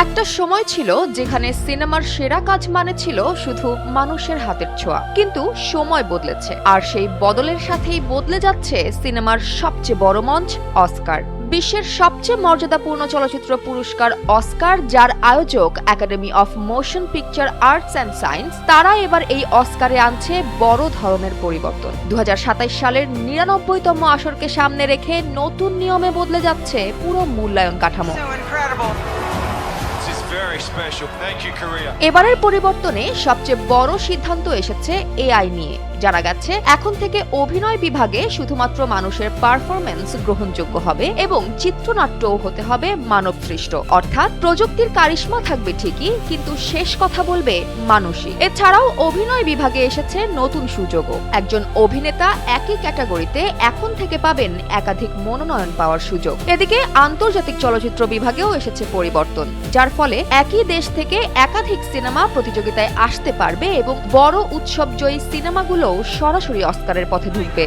একটা সময় ছিল যেখানে সিনেমার সেরা কাজ মানে ছিল শুধু মানুষের হাতের ছোঁয়া, কিন্তু সময় বদলেছে আর সেই বদলের সাথেই বদলে যাচ্ছে সিনেমার সবচেয়ে বড় মঞ্চ অস্কার। বিশ্বের সবচেয়ে মর্যাদাপূর্ণ চলচ্চিত্র পুরস্কার অস্কার, যার আয়োজক academy of motion picture arts and science, তারা এবার এই অস্কারে আনছে বড় ধরনের পরিবর্তন। 2027 সালের 99তম আসরকে সামনে রেখে নতুন নিয়মে বদলে যাচ্ছে পুরো মূল্যায়ন কাঠামো। এবারের পরিবর্তনে সবচেয়ে বড় সিদ্ধান্ত এসেছে এআই নিয়ে। জানা গেছে এখন থেকে অভিনয় বিভাগে শুধুমাত্র মানুষের পারফরম্যান্স গ্রহণযোগ্য হবে এবং চিত্রনাট্যও হতে হবে মানব সৃষ্ট, অর্থাৎ প্রযুক্তির কারিশমা থাকবে ঠিকই, কিন্তু শেষ কথা বলবে মানুষই। এছাড়াও অভিনয় বিভাগে এসেছে নতুন সুযোগও। একজন অভিনেতা একই ক্যাটাগরিতে এখন থেকে পাবেন একাধিক মনোনয়ন পাওয়ার সুযোগ। এদিকে আন্তর্জাতিক চলচ্চিত্র বিভাগেও এসেছে পরিবর্তন, যার ফলে একই দেশ থেকে একাধিক সিনেমা প্রতিযোগিতায় আসতে পারবে এবং বড় উৎসবজয়ী সিনেমাগুলো সরাসরি অস্কারের পথে ঢুকবে।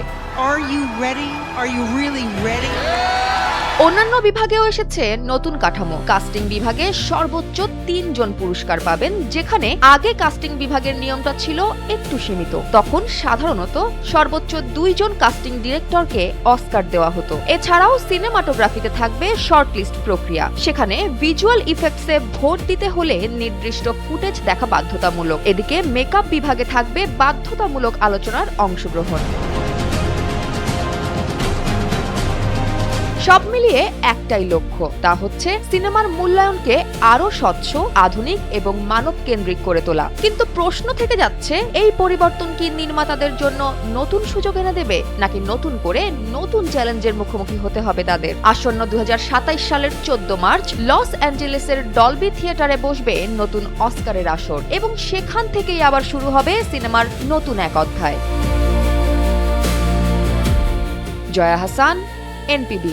অন্যান্য বিভাগেও এসেছে নতুন কাঠামো। কাস্টিং বিভাগে সর্বোচ্চ 3 জন পুরস্কার পাবেন, যেখানে আগে কাস্টিং বিভাগের নিয়মটা ছিল একটু সীমিত। তখন সাধারণত সর্বোচ্চ 2 জন কাস্টিং ডিরেক্টরকে অস্কার দেওয়া হতো। এছাড়াও সিনেমাটোগ্রাফিতে থাকবে শর্টলিস্ট প্রক্রিয়া। সেখানে ভিজুয়াল ইফেক্টসে ভোট দিতে হলে নির্দিষ্ট ফুটেজ দেখা বাধ্যতামূলক। এদিকে মেকআপ বিভাগে থাকবে বাধ্যতামূলক আলোচনার অংশগ্রহণ। সব মিলিয়ে একটাই লক্ষ্য, তা হচ্ছে সিনেমার মূল্যায়নকে আরো স্বচ্ছ, আধুনিক এবং মানব কেন্দ্রিক করে তোলা। কিন্তু প্রশ্ন থেকে যাচ্ছে, এই পরিবর্তন কি নির্মাতাদের জন্য নতুন সুযোগ এনে দেবে, নাকি নতুন করে নতুন চ্যালেঞ্জের মুখোমুখি হতে হবে তাদের? আসন্ন 2027 সালের 14 মার্চ লস অ্যাঞ্জেলেসের ডলবি থিয়েটারে বসবে নতুন অস্কারের আসর এবং সেখান থেকেই আবার শুরু হবে সিনেমার নতুন এক অধ্যায়। জয়া হাসান, NPB।